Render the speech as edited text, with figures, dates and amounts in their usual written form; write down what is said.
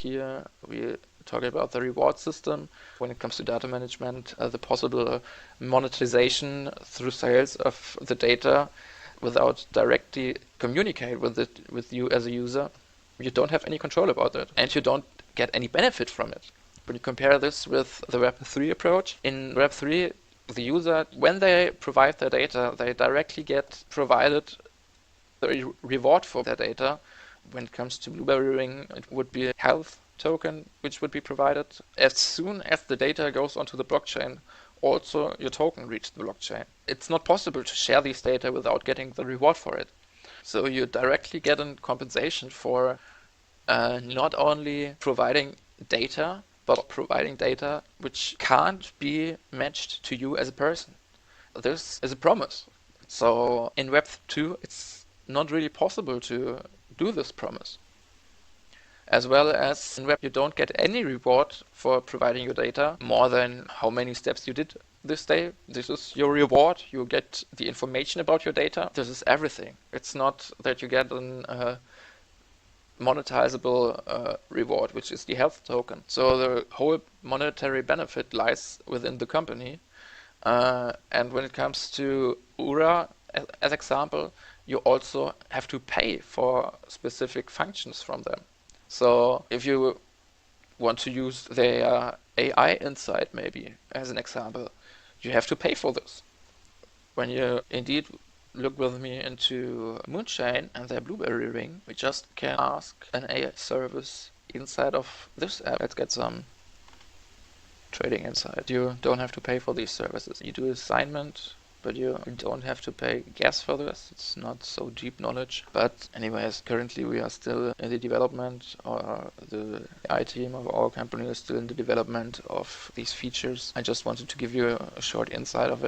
Here we talk about the reward system. When it comes to data management, the possible monetization through sales of the data without directly communicate with you as a user. You don't have any control about it, and you don't get any benefit from it. When you compare this with the Web3 approach, in Web3, the user, when they provide their data, they directly get provided the reward for their data. When it comes to Blueberry Ring, it would be a health token which would be provided. As soon as the data goes onto the blockchain, also your token reaches the blockchain. It's not possible to share these data without getting the reward for it. So you directly get a compensation for not only providing data, but providing data which can't be matched to you as a person. This is a promise. So in Web2, it's not really possible to do this promise. As well as in Web, you don't get any reward for providing your data more than how many steps you did this day. This is your reward. You get the information about your data. This is everything. It's not that you get a monetizable reward, which is the health token. So the whole monetary benefit lies within the company. And when it comes to URA, as example, you also have to pay for specific functions from them. So if you want to use their AI insight, maybe, as an example, you have to pay for this. When you indeed look with me into Moonchain and their Blueberry Ring, we just can ask an AI service inside of this app. Let's get some trading insight. You don't have to pay for these services. You do assignment, but you don't have to pay gas for this. It's not so deep knowledge. But anyways, currently we are still in the development, or the AI team of our company is still in the development of these features. I just wanted to give you a short insight of it.